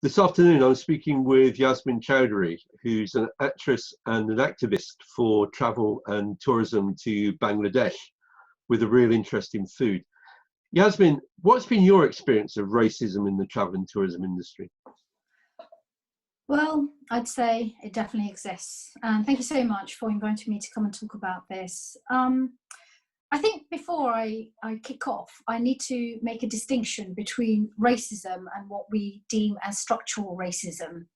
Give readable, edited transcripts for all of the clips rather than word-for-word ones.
This afternoon, I'm speaking with Yasmin Choudhury, who's an actress and an activist for travel and tourism to Bangladesh with a real interest in food. Yasmin, what's been your experience of racism in the travel and tourism industry? Well, I'd say it definitely exists. And thank you so much for inviting me to come and talk about this. I think before I kick off, I need to make a distinction between racism and what we deem as structural racism.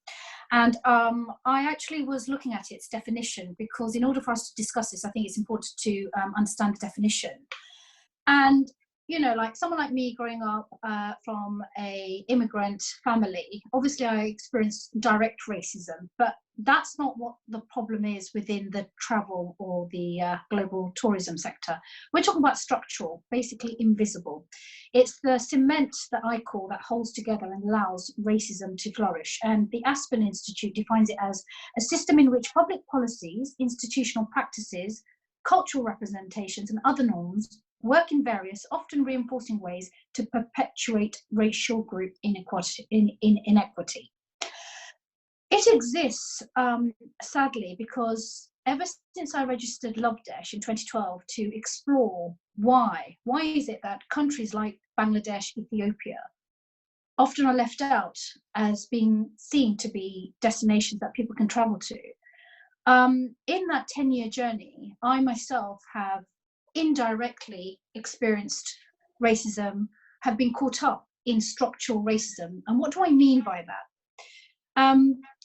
And I actually was looking at its definition because in order for us to discuss this, I think it's important to understand the definition. And you know, like someone like me growing up from a immigrant family, obviously I experienced direct racism, but that's not what the problem is within the travel or the global tourism sector. We're talking about structural, basically invisible. It's the cement that I call that holds together and allows racism to flourish. And the Aspen Institute defines it as a system in which public policies, institutional practices, cultural representations, and other norms work in various, often reinforcing ways to perpetuate racial group inequity. It exists, sadly, because ever since I registered Lovedesh in 2012 to explore why is it that countries like Bangladesh, Ethiopia, often are left out as being seen to be destinations that people can travel to. In that 10-year journey, I myself have indirectly experienced racism, have been caught up in structural racism. And what do I mean by that?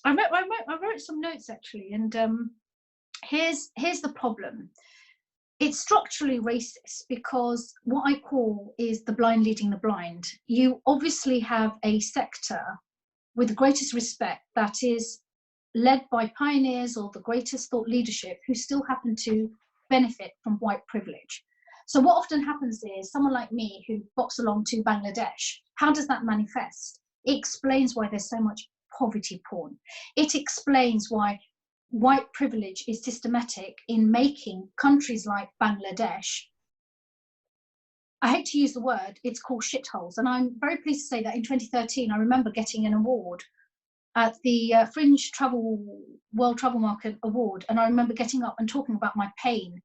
I wrote some notes actually, and here's the problem. It's structurally racist because what I call is the blind leading the blind. You obviously have a sector with the greatest respect that is led by pioneers or the greatest thought leadership who still happen to benefit from white privilege. So what often happens is someone like me who bops along to Bangladesh, how does that manifest? It explains why there's so much poverty porn. It explains why white privilege is systematic in making countries like Bangladesh, I hate to use the word, it's called shitholes. And I'm very pleased to say that in 2013, I remember getting an award at the Fringe World Travel Market Award. And I remember getting up and talking about my pain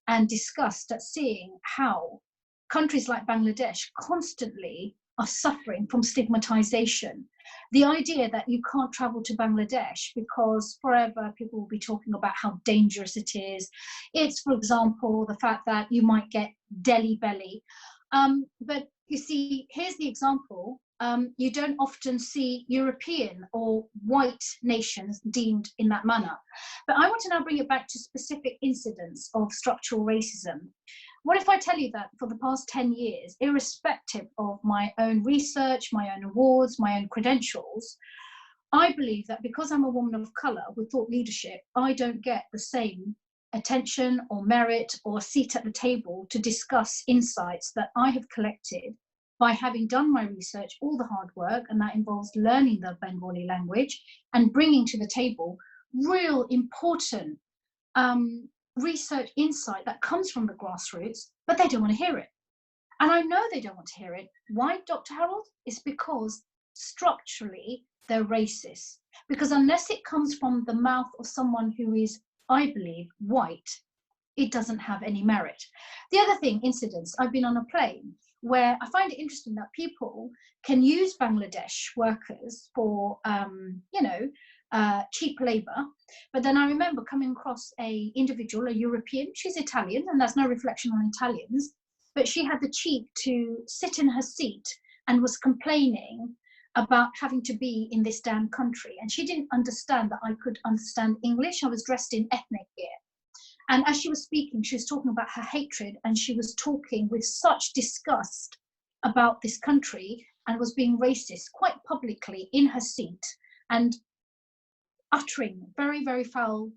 and disgust at seeing how countries like Bangladesh constantly are suffering from stigmatization. The idea that you can't travel to Bangladesh because forever people will be talking about how dangerous it is. It's, for example, the fact that you might get Delhi belly. But you see, here's the example. You don't often see European or white nations deemed in that manner. But I want to now bring it back to specific incidents of structural racism. What if I tell you that for the past 10 years, irrespective of my own research, my own awards, my own credentials, I believe that because I'm a woman of colour with thought leadership, I don't get the same attention or merit or seat at the table to discuss insights that I have collected by having done my research, all the hard work, and that involves learning the Bengali language and bringing to the table real important research insight that comes from the grassroots, but they don't want to hear it. And I know they don't want to hear it. Why, Dr. Harold? It's because structurally they're racist. Because unless it comes from the mouth of someone who is, I believe, white, it doesn't have any merit. The other thing, incidents, I've been on a plane where I find it interesting that people can use Bangladesh workers for, cheap labor. But then I remember coming across a individual, a European, she's Italian, and that's no reflection on Italians, but she had the cheek to sit in her seat and was complaining about having to be in this damn country. And she didn't understand that I could understand English. I was dressed in ethnic gear. And as she was speaking, she was talking about her hatred, and she was talking with such disgust about this country and was being racist quite publicly in her seat and uttering very, very foul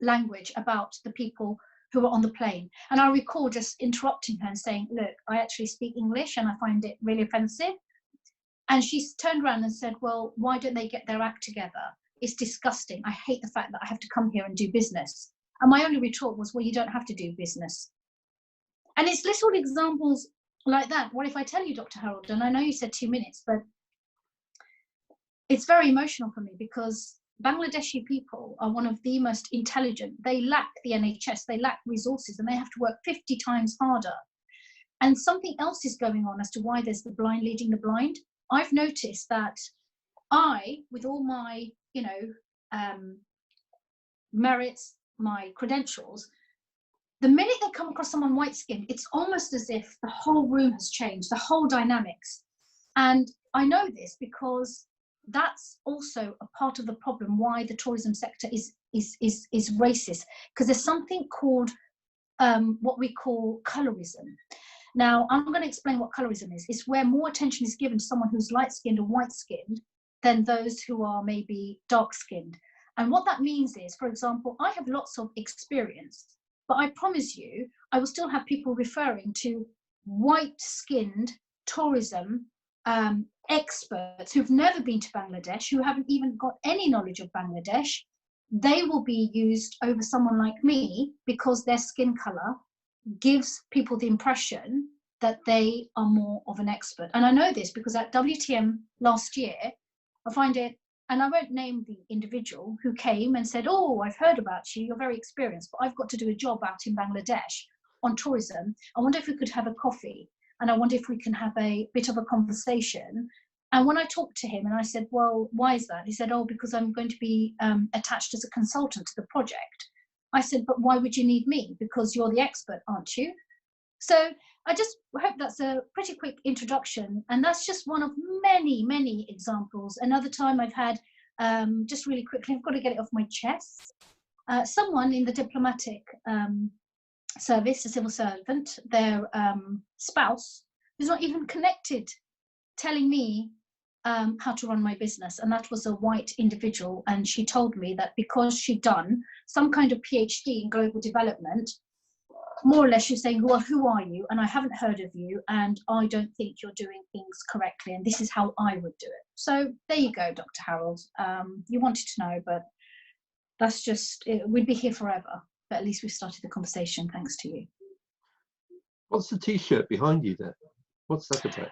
language about the people who were on the plane. And I recall just interrupting her and saying, look, I actually speak English and I find it really offensive. And she turned around and said, well, why don't they get their act together? It's disgusting. I hate the fact that I have to come here and do business. And my only retort was, well, you don't have to do business. And it's little examples like that. What if I tell you, Dr. Harold, and I know you said 2 minutes, but it's very emotional for me because Bangladeshi people are one of the most intelligent. They lack the NHS, they lack resources, and they have to work 50 times harder. And something else is going on as to why there's the blind leading the blind. I've noticed that with all my, merits, my credentials, the minute they come across someone white skinned, it's almost as if the whole room has changed, the whole dynamics. And I know this because that's also a part of the problem why the tourism sector is racist, because there's something called what we call colorism. Now, I'm going to explain what colorism is. It's where more attention is given to someone who's light-skinned or white-skinned than those who are maybe dark-skinned. And what that means is, for example, I have lots of experience, but I promise you, I will still have people referring to white-skinned tourism experts who've never been to Bangladesh, who haven't even got any knowledge of Bangladesh. They will be used over someone like me because their skin color gives people the impression that they are more of an expert. And I know this because at WTM last year, I find it, and I won't name the individual who came and said, oh, I've heard about you, you're very experienced, but I've got to do a job out in Bangladesh on tourism. I wonder if we could have a coffee, and I wonder if we can have a bit of a conversation. And when I talked to him and I said, well, why is that? He said, oh, because I'm going to be attached as a consultant to the project. I said, but why would you need me? Because you're the expert, aren't you? So I just hope that's a pretty quick introduction. And that's just one of many, many examples. Another time I've had, just really quickly, I've got to get it off my chest. Someone in the diplomatic service, a civil servant, their spouse, who's not even connected, telling me how to run my business. And that was a white individual. And she told me that because she'd done some kind of PhD in global development, more or less she's saying, well, who are you? And I haven't heard of you. And I don't think you're doing things correctly. And this is how I would do it. So there you go, Dr. Harold. You wanted to know, but that's just, we'd be here forever. But at least we've started the conversation thanks to you. What's the T-shirt behind you there? What's that about?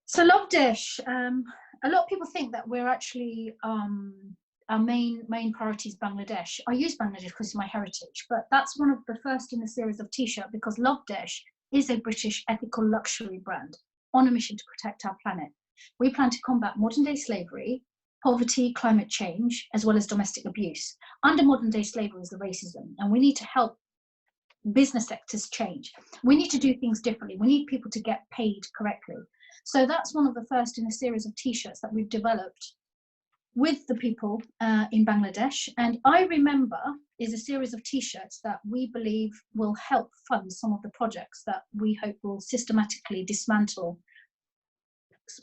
So Lovedesh, a lot of people think that we're actually, our main priority is Bangladesh. I use Bangladesh because it's my heritage, but that's one of the first in the series of T-shirt because Lovedesh is a British ethical luxury brand on a mission to protect our planet. We plan to combat modern day slavery, poverty, climate change, as well as domestic abuse. Under modern day slavery is the racism, and we need to help business sectors change. We need to do things differently. We need people to get paid correctly. So that's one of the first in a series of T-shirts that we've developed with the people in Bangladesh. And I Remember is a series of T-shirts that we believe will help fund some of the projects that we hope will systematically dismantle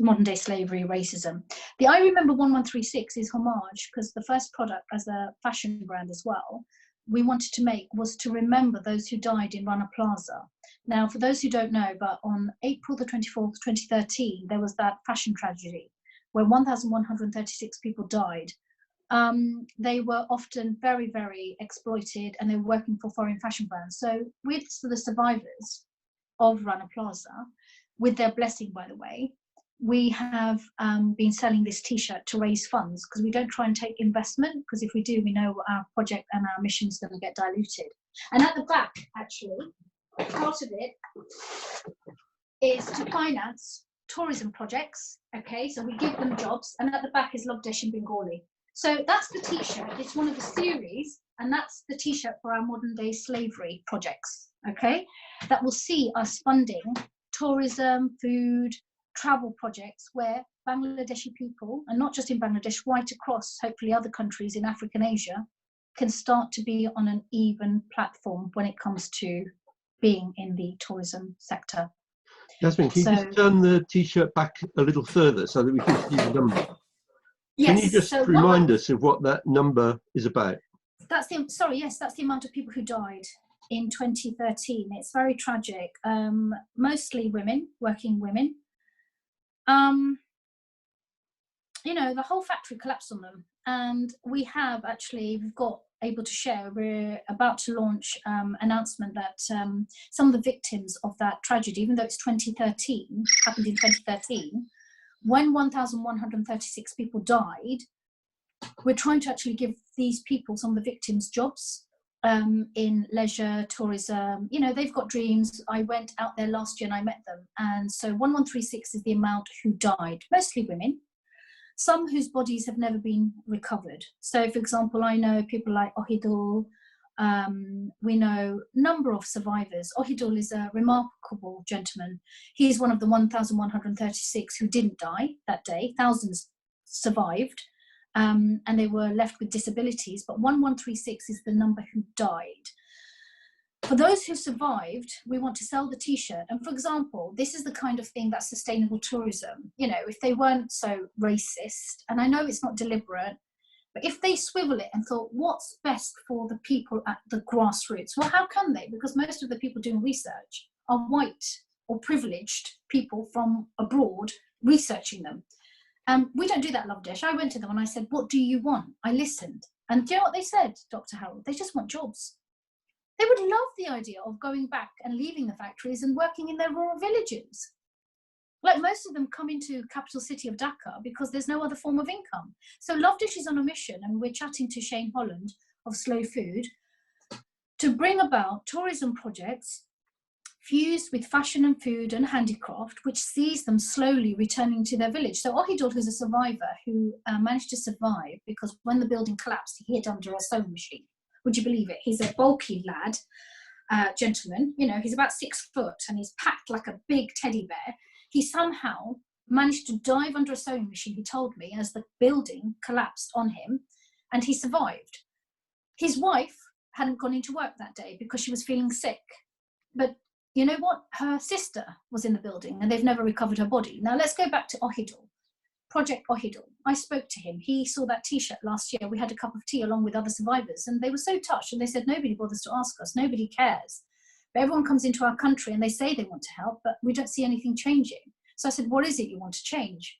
modern day slavery, racism. The I Remember 1136 is homage because the first product as a fashion brand as well we wanted to make was to remember those who died in Rana Plaza. Now, for those who don't know, but on April the 24th, 2013, there was that fashion tragedy where 1,136 people died. They were often very, very exploited and they were working for foreign fashion brands. So with the survivors of Rana Plaza, with their blessing, by the way, we have been selling this T-shirt to raise funds because we don't try and take investment, because if we do, we know our project and our mission is going to get diluted. And at the back, actually, part of it is to finance tourism projects. Okay, so we give them jobs, and at the back is Lovedesh in Bengali. So that's the T-shirt. It's one of the series, and that's the T-shirt for our modern day slavery projects. Okay, that will see us funding tourism, food, travel projects where Bangladeshi people, and not just in Bangladesh, right across hopefully other countries in Africa and Asia, can start to be on an even platform when it comes to being in the tourism sector. Yasmin, can you just turn the T-shirt back a little further so that we can see the number? Yes. Can you just remind us of what that number is about? That's the, sorry, yes, that's the amount of people who died in 2013. It's very tragic. Mostly women, working women. You know, the whole factory collapsed on them, and we've got able to share, we're about to launch announcement that some of the victims of that tragedy, even though it's 2013, happened in 2013, when 1,136 people died, we're trying to actually give these people, some of the victims, jobs in leisure, tourism. You know, they've got dreams. I went out there last year and I met them. And so 1136 is the amount who died, mostly women, some whose bodies have never been recovered. So, for example, I know people like Ohidul. We know a number of survivors. Ohidul is a remarkable gentleman. He's one of the 1,136 who didn't die that day. Thousands survived, and they were left with disabilities, but 1136 is the number who died. For those who survived, we want to sell the t-shirt. And for example, this is the kind of thing that's sustainable tourism. You know, if they weren't so racist, and I know it's not deliberate, but if they swivel it and thought, what's best for the people at the grassroots? Well, how can they? Because most of the people doing research are white or privileged people from abroad researching them. We don't do that, Lovedesh. I went to them and I said, what do you want? I listened. And do you know what they said, Dr. Harold? They just want jobs. They would love the idea of going back and leaving the factories and working in their rural villages. Like, most of them come into capital city of Dhaka because there's no other form of income. So Lovedesh is on a mission, and we're chatting to Shane Holland of Slow Food to bring about tourism projects fused with fashion and food and handicraft, which sees them slowly returning to their village. So Ohidul, who's a survivor, who managed to survive because when the building collapsed, he hid under a sewing machine. Would you believe it? He's a bulky lad, gentleman. You know, he's about 6 foot and he's packed like a big teddy bear. He somehow managed to dive under a sewing machine, he told me, as the building collapsed on him, and he survived. His wife hadn't gone into work that day because she was feeling sick. But you know what? Her sister was in the building and they've never recovered her body. Now let's go back to Ohidul, Project Ohidul. I spoke to him. He saw that t-shirt last year. We had a cup of tea along with other survivors and they were so touched, and they said, nobody bothers to ask us. Nobody cares. But everyone comes into our country and they say they want to help, but we don't see anything changing. So I said, what is it you want to change?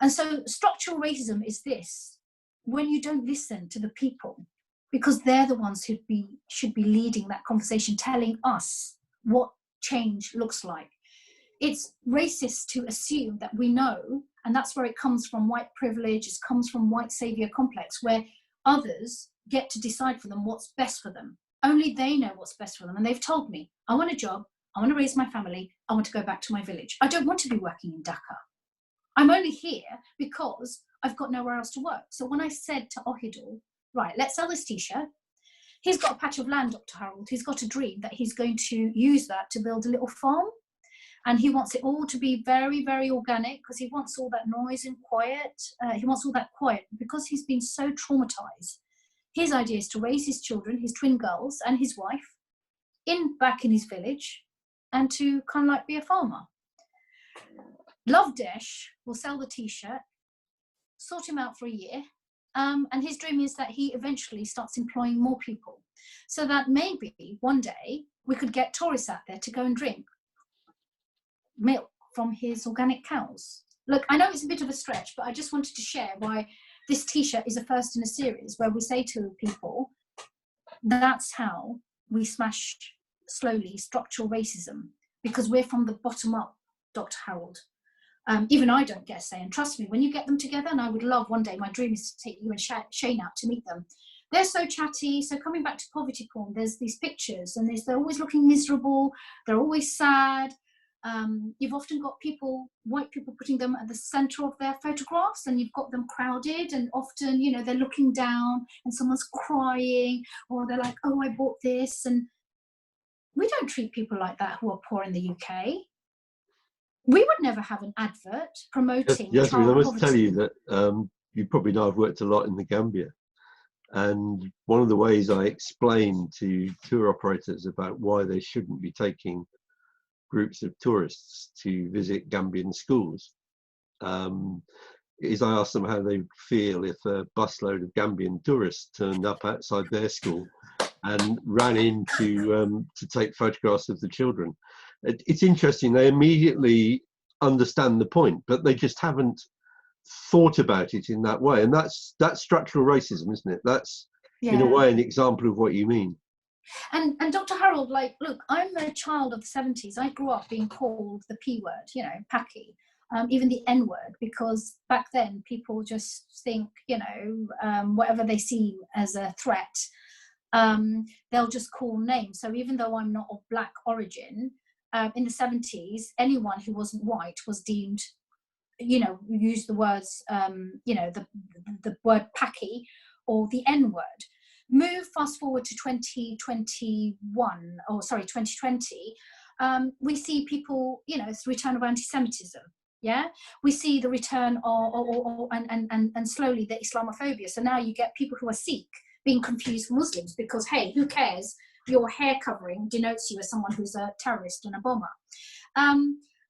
And so structural racism is this: when you don't listen to the people, because they're the ones who should be leading that conversation, telling us what change looks like. It's racist to assume that we know, and that's where it comes from, white privilege. It comes from white savior complex, where others get to decide for them what's best for them. Only they know what's best for them. And they've told me, I want a job, I want to raise my family, I want to go back to my village. I don't want to be working in Dhaka. I'm only here because I've got nowhere else to work. So when I said to Ohidul, right, let's sell this t-shirt. He's got a patch of land, Dr. Harold. He's got a dream that he's going to use that to build a little farm. And he wants it all to be very, very organic because he wants all that noise and quiet. He wants all that quiet because he's been so traumatized. His idea is to raise his children, his twin girls and his wife, back in his village, and to kind of like be a farmer. Lovedesh will sell the t-shirt, sort him out for a year, and his dream is that he eventually starts employing more people, so that maybe one day we could get tourists out there to go and drink milk from his organic cows. Look, I know it's a bit of a stretch, but I just wanted to share why this t-shirt is a first in a series where we say to people, that's how we smash slowly structural racism, because we're from the bottom up, Dr. Harold. Even I don't get a say, and trust me, when you get them together, and I would love one day, my dream is to take you and Shane out to meet them. They're so chatty. So coming back to poverty porn, there's these pictures and they're always looking miserable. They're always sad. You've often got white people putting them at the center of their photographs, and you've got them crowded, and often, you know, they're looking down and someone's crying, or they're like, oh, I bought this. And we don't treat people like that who are poor in the UK. We would never have an advert promoting Yes, I must poverty. tell you that you probably know I've worked a lot in the Gambia. And one of the ways I explain to tour operators about why they shouldn't be taking groups of tourists to visit Gambian schools is I ask them how they feel if a busload of Gambian tourists turned up outside their school and ran in to take photographs of the children. It's interesting, they immediately understand the point, but they just haven't thought about it in that way. And that's structural racism, isn't it? That's, in a way, an example of what you mean. And Dr. Harold, like, look, I'm a child of the 70s. I grew up being called the P word, you know, Paki. even the N word, because back then people just think, you know, whatever they see as a threat, they'll just call names. So even though I'm not of black origin, in the 70s, anyone who wasn't white was deemed, you know, use the words, you know, the word packy or the N word. Fast forward to 2021, or sorry, 2020, we see people, you know, it's the return of anti-Semitism. Yeah, we see the return of and slowly the Islamophobia. So now you get people who are Sikh being confused for Muslims because, hey, who cares? Your hair covering denotes you as someone who's a terrorist and a bomber.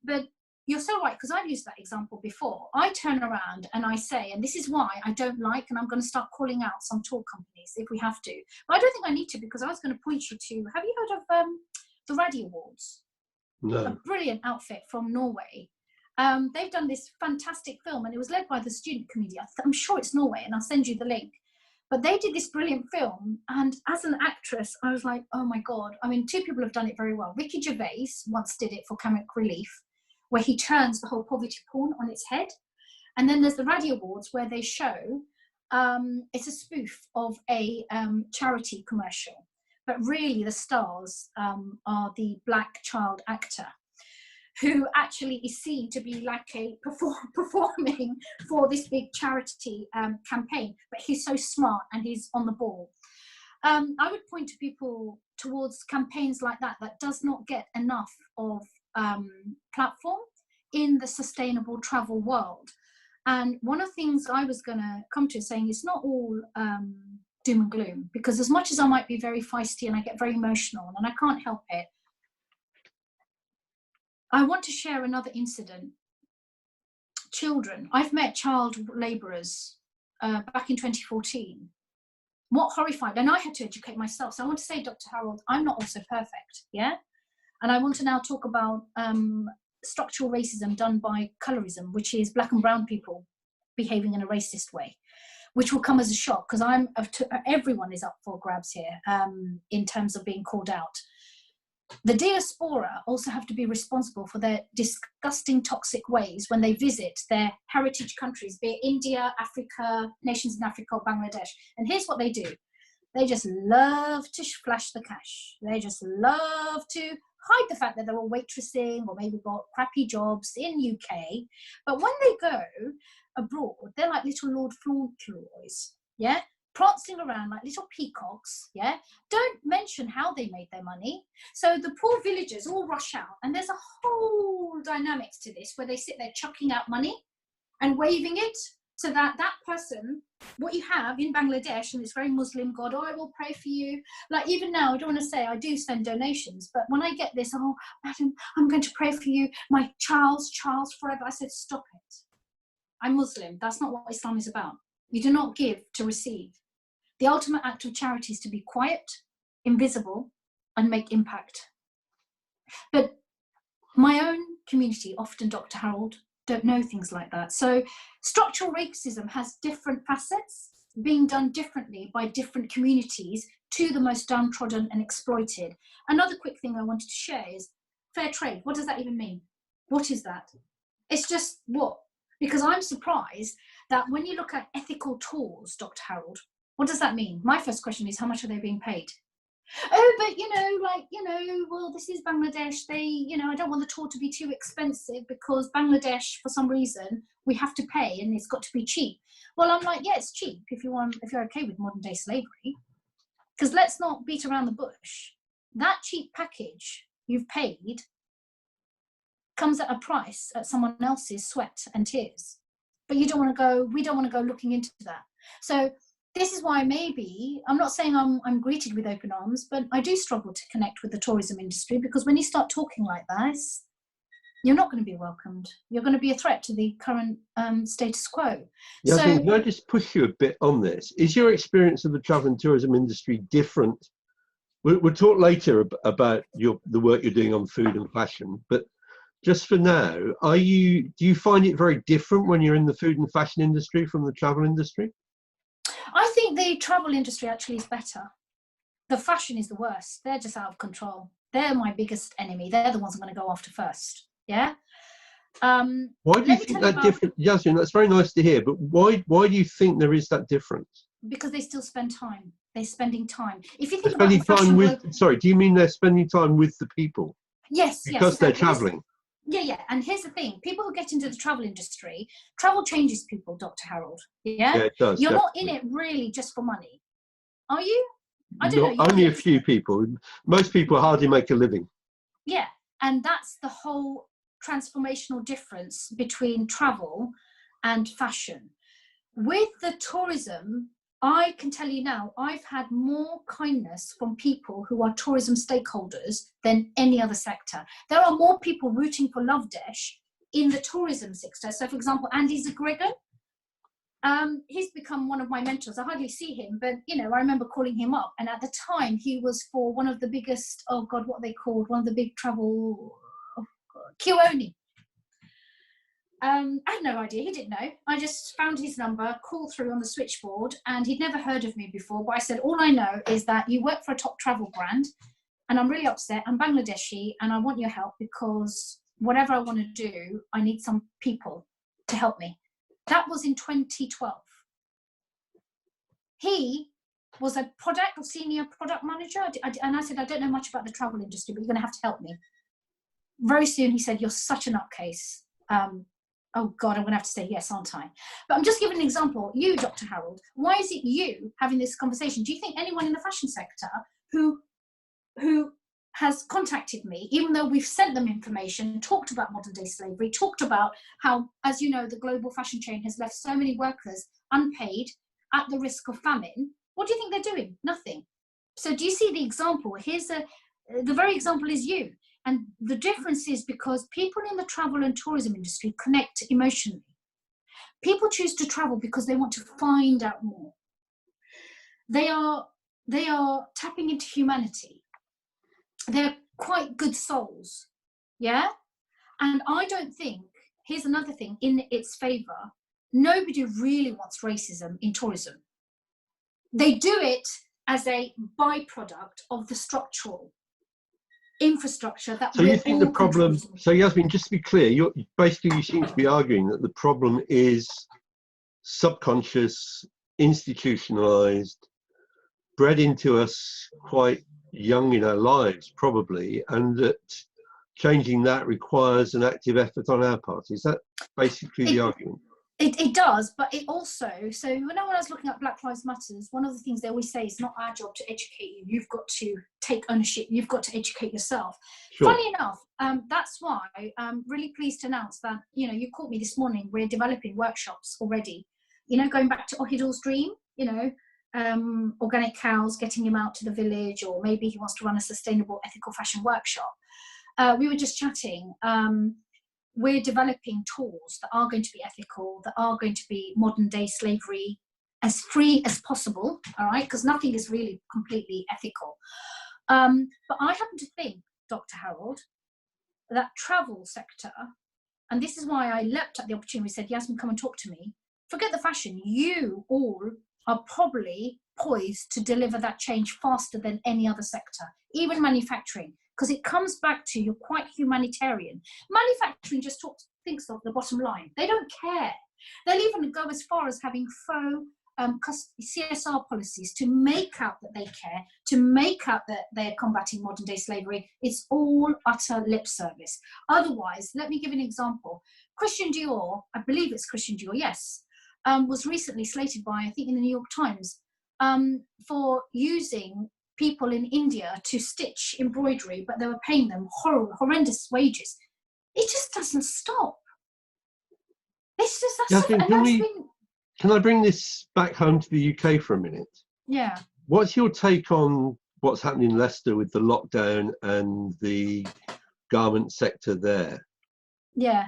But you're so right, because I've used that example before. I turn around and I say, and this is why I don't like, and I'm going to start calling out some tour companies if we have to. But I don't think I need to, because I was going to point you to, have you heard of the Radio Awards? No. A brilliant outfit from Norway. They've done this fantastic film, and it was led by the student committee. I'm sure it's Norway, and I'll send you the link. But they did this brilliant film, and as an actress, I was like, oh my God. I mean, two people have done it very well. Ricky Gervais once did it for Comic Relief, where he turns the whole poverty porn on its head. And then there's the Radio Awards, where they show, it's a spoof of a charity commercial. But really the stars are the black child actor, who actually is seen to be like a performing for this big charity campaign. But he's so smart and he's on the ball. I would point to people towards campaigns like that does not get enough of platform in the sustainable travel world. And one of the things I was going to come to is saying it's not all doom and gloom, because as much as I might be very feisty and I get very emotional and I can't help it, I want to share another incident. Children, I've met child labourers back in 2014. What horrified, and I had to educate myself. So I want to say, Dr. Harold, I'm not also perfect, yeah? And I want to now talk about structural racism done by colorism, which is black and brown people behaving in a racist way, which will come as a shock, because everyone is up for grabs here in terms of being called out. The diaspora also have to be responsible for their disgusting, toxic ways when they visit their heritage countries, be it India, Africa, nations in Africa, or Bangladesh. And here's what they do. They just love to flash the cash. They just love to hide the fact that they're all waitressing or maybe got crappy jobs in UK. But when they go abroad, they're like little Lord Fauntleroys, yeah? Prancing around like little peacocks, yeah? Don't mention how they made their money. So the poor villagers all rush out, and there's a whole dynamics to this where they sit there chucking out money and waving it, so that that person, what you have in Bangladesh, and it's very Muslim, God, oh, I will pray for you. Like even now, I don't want to say I do send donations, but when I get this, oh, madam, I'm going to pray for you, my Charles forever. I said, stop it. I'm Muslim. That's not what Islam is about. You do not give to receive. The ultimate act of charity is to be quiet, invisible, and make impact. But my own community, often, Dr. Harold, don't know things like that. So structural racism has different facets being done differently by different communities to the most downtrodden and exploited. Another quick thing I wanted to share is fair trade. What does that even mean? What is that? It's just what? Because I'm surprised that when you look at ethical tours, Dr. Harold, what does that mean? My first question is, how much are they being paid? Oh, but well, this is Bangladesh. I don't want the tour to be too expensive because Bangladesh, for some reason, we have to pay and it's got to be cheap. Well, I'm like, yeah, it's cheap if you're okay with modern day slavery. Because let's not beat around the bush. That cheap package you've paid comes at a price at someone else's sweat and tears. But we don't want to go looking into that. So this is why maybe, I'm not saying I'm greeted with open arms, but I do struggle to connect with the tourism industry, because when you start talking like that, you're not going to be welcomed. You're going to be a threat to the current status quo. Yasmin, can I just push you a bit on this? Is your experience of the travel and tourism industry different? We'll talk later about the work you're doing on food and fashion, but just for now, do you find it very different when you're in the food and fashion industry from the travel industry? I think the travel industry actually is better. The fashion is the worst. They're just out of control. They're my biggest enemy. They're the ones I'm going to go after first. Yeah. Why do you Let me think tell you that about, different, Yasmin? That's very nice to hear, but why do you think there is that difference? because they still spend time. They're spending time. If you They're think about the spending time fashion with, globe, sorry, do you mean they're spending time with the people yes, yes. because So they're traveling? yeah. And here's the thing: people who get into the travel industry, travel changes people, Dr. Harold. Yeah, Yeah, it does, you're not in definitely. it really just for money, are you? I don't know. Not only a few people. Most people hardly make a living. Yeah, and that's the whole transformational difference between travel and fashion. With the tourism, I can tell you now, I've had more kindness from people who are tourism stakeholders than any other sector. There are more people rooting for Lovedesh in the tourism sector. So, for example, Andy Zagrigan, he's become one of my mentors. I hardly see him, but you know, I remember calling him up, and at the time, he was for one of the biggest. Oh God, what they called one of the big travel. Oh God, Kioni. I had no idea. He didn't know. I just found his number, called through on the switchboard, and he'd never heard of me before. But I said, all I know is that you work for a top travel brand, and I'm really upset. I'm Bangladeshi, and I want your help because whatever I want to do, I need some people to help me. That was in 2012. He was a product or senior product manager, and I said, I don't know much about the travel industry, but you're going to have to help me. Very soon, he said, you're such a nutcase. Oh God, I'm going to have to say yes, aren't I? But I'm just giving an example. You, Dr. Harold, why is it you having this conversation? Do you think anyone in the fashion sector who has contacted me, even though we've sent them information, talked about modern day slavery, talked about how, as you know, the global fashion chain has left so many workers unpaid at the risk of famine, what do you think they're doing? Nothing. So do you see the example? The very example is you. And the difference is because people in the travel and tourism industry connect emotionally. People choose to travel because they want to find out more. They are tapping into humanity. They're quite good souls. Yeah? And I don't think, here's another thing in its favor, nobody really wants racism in tourism. They do it as a byproduct of the structural infrastructure that So you we're think the all problem, contributing. so Yasmin, just to be clear, you seem to be arguing that the problem is subconscious, institutionalized, bred into us quite young in our lives, probably, and that changing that requires an active effort on our part. Is that basically the argument? It does, but it also, so when I was looking at Black Lives Matters, one of the things they always say is not our job to educate you. You've got to take ownership. You've got to educate yourself. Sure. Funny enough, that's why I'm really pleased to announce that, you know, you caught me this morning. We're developing workshops already, you know, going back to Ohidul's dream, you know, organic cows, getting him out to the village, or maybe he wants to run a sustainable ethical fashion workshop. We were just chatting. We're developing tools that are going to be ethical, that are going to be modern day slavery as free as possible, all right, because nothing is really completely ethical. But I happen to think, Dr. Harold, that travel sector, and this is why I leapt at the opportunity, said, Yasmin, come and talk to me. Forget the fashion. You all are probably poised to deliver that change faster than any other sector, even manufacturing, because it comes back to you're quite humanitarian. Manufacturing just thinks of the bottom line. They don't care. They'll even go as far as having faux CSR policies to make out that they care, to make out that they're combating modern day slavery. It's all utter lip service. Otherwise, let me give an example. Christian Dior, I believe it's Christian Dior, yes, was recently slated by, I think in the New York Times, for using people in India to stitch embroidery, but they were paying them horrendous wages. It just doesn't stop. It's just that stuff, and can I bring this back home to the UK for a minute? Yeah. What's your take on what's happening in Leicester with the lockdown and the garment sector there? Yeah.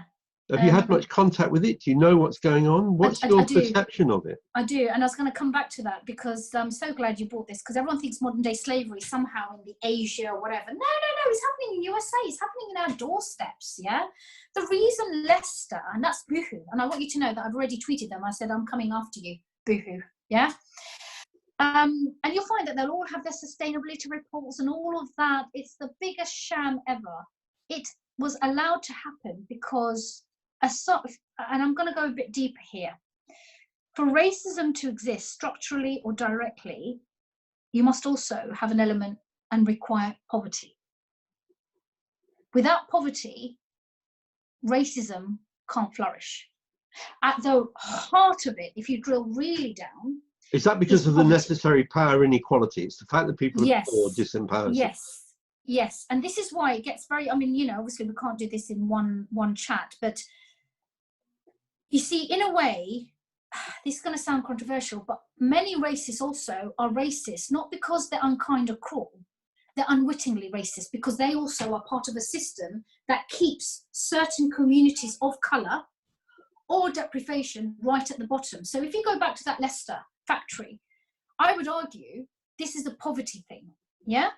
Have you had much contact with it? Do you know what's going on? What's your perception of it? I do, and I was going to come back to that because I'm so glad you brought this, because everyone thinks modern day slavery somehow in the Asia or whatever. No, it's happening in USA. It's happening in our doorsteps, yeah? The reason Leicester, and that's boohoo, and I want you to know that I've already tweeted them. I said, I'm coming after you, boohoo, yeah? And you'll find that they'll all have their sustainability reports and all of that. It's the biggest sham ever. It was allowed to happen because and I'm going to go a bit deeper here. For racism to exist structurally or directly, you must also have an element and require poverty. Without poverty, racism can't flourish. At the heart of it, if you drill really down, is that because of the necessary power inequality? It's the fact that people are poor disempowers. Yes, and this is why it gets very, I mean, you know, obviously we can't do this in one chat, but you see, in a way, this is going to sound controversial, but many racists also are racist, not because they're unkind or cruel. They're unwittingly racist because they also are part of a system that keeps certain communities of colour or deprivation right at the bottom. So if you go back to that Leicester factory, I would argue this is a poverty thing, yeah?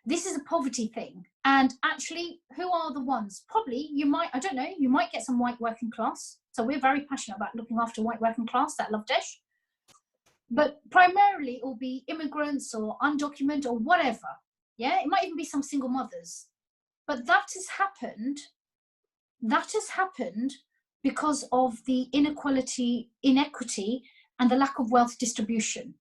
This is a poverty thing. And actually, who are the ones? Probably, you might, I don't know, you might get some white working class. So we're very passionate about looking after white working class, that Lovedesh. But primarily it will be immigrants or undocumented or whatever. Yeah, it might even be some single mothers. But that has happened because of the inequity, and the lack of wealth distribution.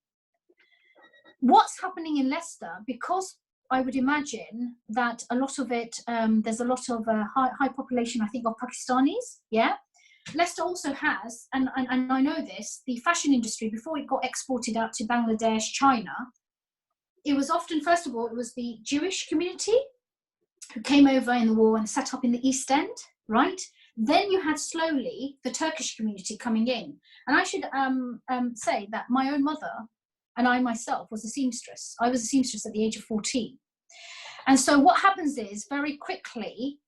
What's happening in Leicester, because I would imagine that a lot of it, there's a lot of high population, I think, of Pakistanis, yeah? Leicester also has, and I know this, the fashion industry, before it got exported out to Bangladesh, China, it was often, first of all, it was the Jewish community who came over in the war and set up in the East End, right? Then you had slowly the Turkish community coming in. And I should say that my own mother and I myself was a seamstress. I was a seamstress at the age of 14. And so what happens is, very quickly,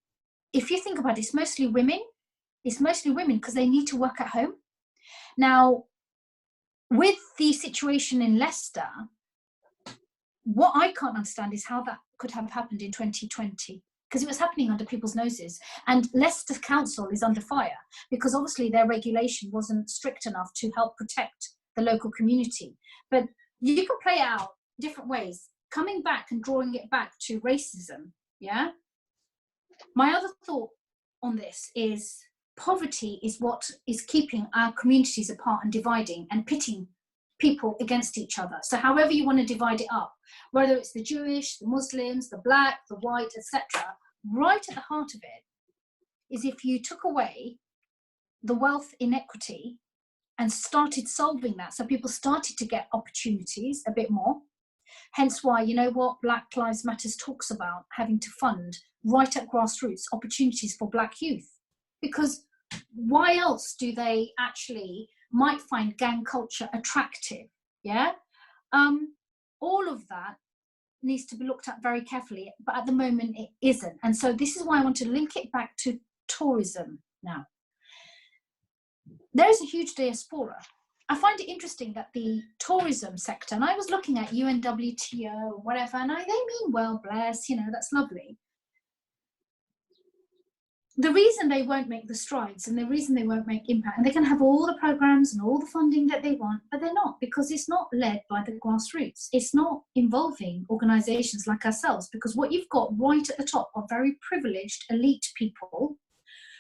if you think about it, it's mostly women because they need to work at home. Now, with the situation in Leicester, what I can't understand is how that could have happened in 2020, because it was happening under people's noses. And Leicester Council is under fire because obviously their regulation wasn't strict enough to help protect the local community. But you can play it out different ways, coming back and drawing it back to racism, yeah? My other thought on this is poverty is what is keeping our communities apart and dividing and pitting people against each other. So however you want to divide it up, whether it's the Jewish, the Muslims, the black, the white, etc., right at the heart of it is if you took away the wealth inequity and started solving that, so people started to get opportunities a bit more. Hence why, you know what, Black Lives Matters talks about having to fund right at grassroots opportunities for black youth. Because why else do they actually might find gang culture attractive, yeah? All of that needs to be looked at very carefully, but at the moment it isn't. And so this is why I want to link it back to tourism now. There is a huge diaspora. I find it interesting that the tourism sector, and I was looking at UNWTO or whatever, and they mean well, bless, you know, that's lovely. The reason they won't make the strides and the reason they won't make impact, and they can have all the programs and all the funding that they want, but they're not, because it's not led by the grassroots. It's not involving organizations like ourselves, because what you've got right at the top are very privileged elite people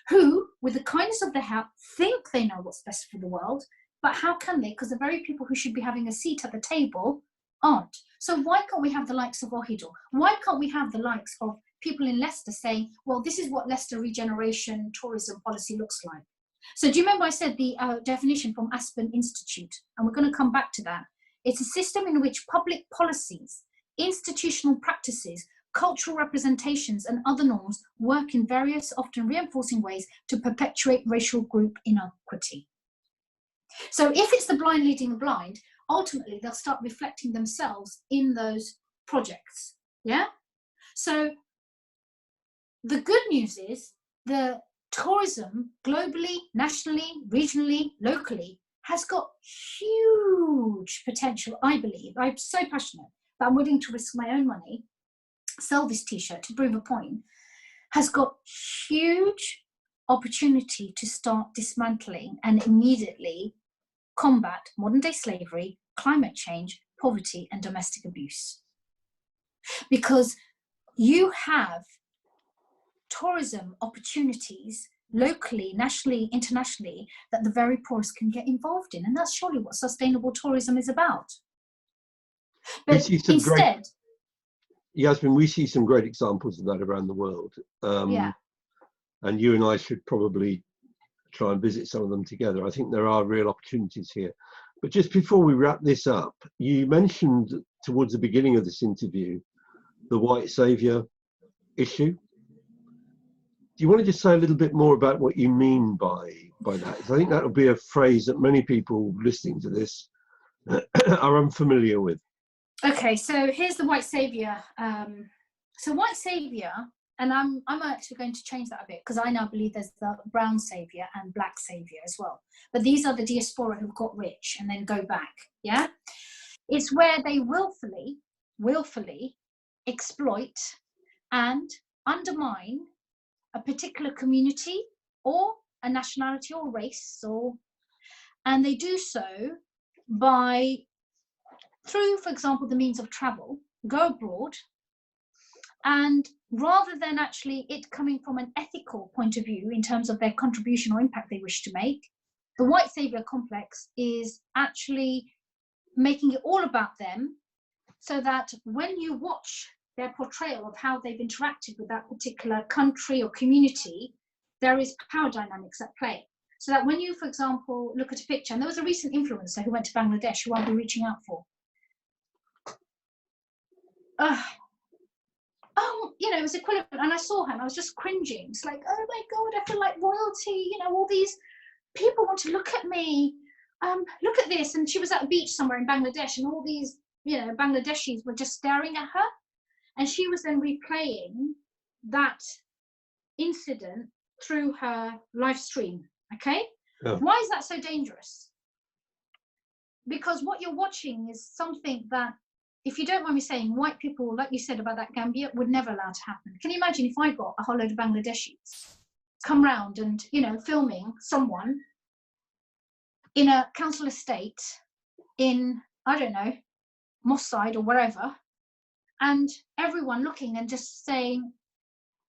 who, with the kindness of their heart, think they know what's best for the world, but how can they? Because the very people who should be having a seat at the table aren't. So why can't we have the likes of Ohidul? Why can't we have the likes of people in Leicester saying, well, this is what Leicester regeneration tourism policy looks like? So do you remember I said the definition from Aspen Institute? And we're going to come back to that. It's a system in which public policies, institutional practices, cultural representations and other norms work in various, often reinforcing ways to perpetuate racial group inequity. So if it's the blind leading the blind, ultimately they'll start reflecting themselves in those projects, yeah? So the good news is the tourism globally, nationally, regionally, locally has got huge potential, I believe. I'm so passionate that I'm willing to risk my own money, sell this t-shirt to prove a point, has got huge opportunity to start dismantling and immediately combat modern day slavery, climate change, poverty, and domestic abuse. Because you have tourism opportunities locally, nationally, internationally, that the very poorest can get involved in. And that's surely what sustainable tourism is about. We But see some instead, Yasmin, we see some great examples of that around the world. yeah. And you and I should probably try and visit some of them together. I think there are real opportunities here. But just before we wrap this up, you mentioned towards the beginning of this interview the white saviour issue. Do you want to just say a little bit more about what you mean by that? I think that will be a phrase that many people listening to this are unfamiliar with. Okay, so here's the white saviour. So white saviour, and I'm actually going to change that a bit, because I now believe there's the brown saviour and black saviour as well. But these are the diaspora who've got rich and then go back, yeah? It's where they willfully exploit and undermine a particular community or a nationality or race, and they do so through, for example, the means of travel, go abroad, and rather than actually it coming from an ethical point of view in terms of their contribution or impact they wish to make, the white saviour complex is actually making it all about them, so that when you watch their portrayal of how they've interacted with that particular country or community, there is power dynamics at play. So that when you, for example, look at a picture, and there was a recent influencer who went to Bangladesh who I'll be reaching out for. It was equivalent, and I saw her and I was just cringing. It's like, oh my God, I feel like royalty, all these people want to look at me. Look at this. And she was at a beach somewhere in Bangladesh, and all these, Bangladeshis were just staring at her. And she was then replaying that incident through her live stream, okay? Oh. Why is that so dangerous? Because what you're watching is something that, if you don't mind me saying, white people, like you said about that Gambia, would never allow to happen. Can you imagine if I got a whole load of Bangladeshis come round and, filming someone in a council estate in, I don't know, Moss Side or wherever, and everyone looking and just saying,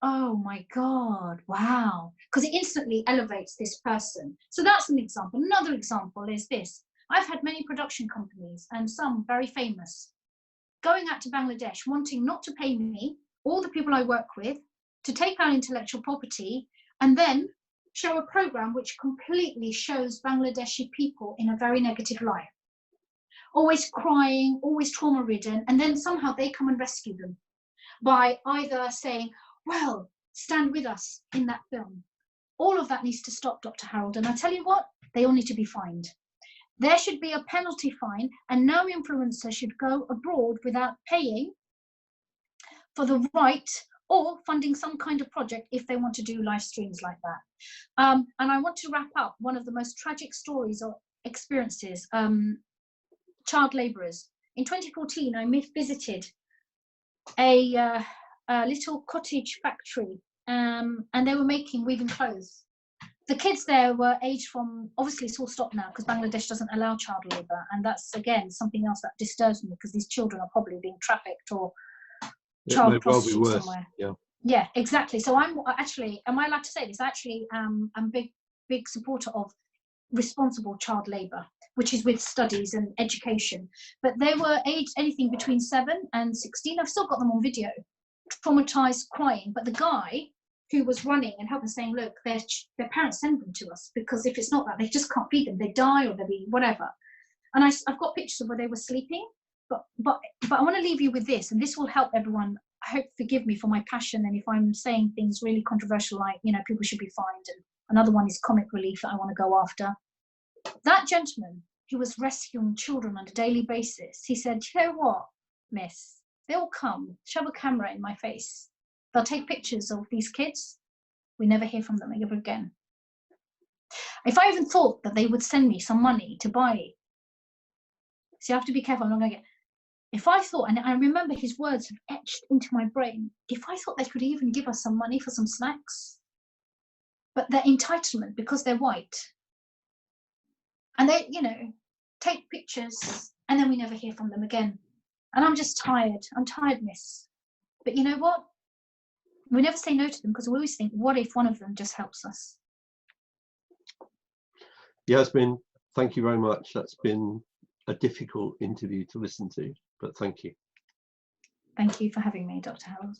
oh my God, wow, because it instantly elevates this person. So that's an example. Another example is this. I've had many production companies, and some very famous, going out to Bangladesh wanting not to pay me, all the people I work with, to take our intellectual property, and then show a program which completely shows Bangladeshi people in a very negative light. Always crying, always trauma-ridden, and then somehow they come and rescue them by either saying, well, stand with us in that film. All of that needs to stop, Dr. Harold, and I tell you what, they all need to be fined. There should be a penalty fine, and no influencer should go abroad without paying for the right or funding some kind of project if they want to do live streams like that. And I want to wrap up one of the most tragic stories or experiences, child labourers. In 2014, I visited a little cottage factory, and they were weaving clothes. The kids there were aged from, obviously it's all stopped now because Bangladesh doesn't allow child labour, and that's again something else that disturbs me, because these children are probably being trafficked or child prostitutes somewhere. Yeah, exactly. So I'm actually, am I allowed to say this? Actually, I'm big supporter of responsible child labour, which is with studies and education. But they were aged anything between 7 and 16. I've still got them on video, traumatised, crying. But the guy who was running and helping, saying, look, their parents send them to us, because if it's not that, they just can't feed them. They die or they'll be whatever. And I've got pictures of where they were sleeping. But I want to leave you with this, and this will help everyone. I hope, forgive me for my passion, and if I'm saying things really controversial, like, people should be fined, and another one is comic relief that I want to go after. That gentleman who was rescuing children on a daily basis, he said, you know what, miss, they'll come, shove a camera in my face, they'll take pictures of these kids, we never hear from them ever again. If I even thought that they would send me some money to buy, see, I have to be careful, I'm not going to get, if I thought, and I remember his words have etched into my brain, if I thought they could even give us some money for some snacks, but their entitlement, because they're white, and they, take pictures, and then we never hear from them again. And I'm just tired. I'm tired, miss. But you know what? We never say no to them, because we always think, what if one of them just helps us? Yasmin, thank you very much. That's been a difficult interview to listen to, but thank you. Thank you for having me, Dr. Harold.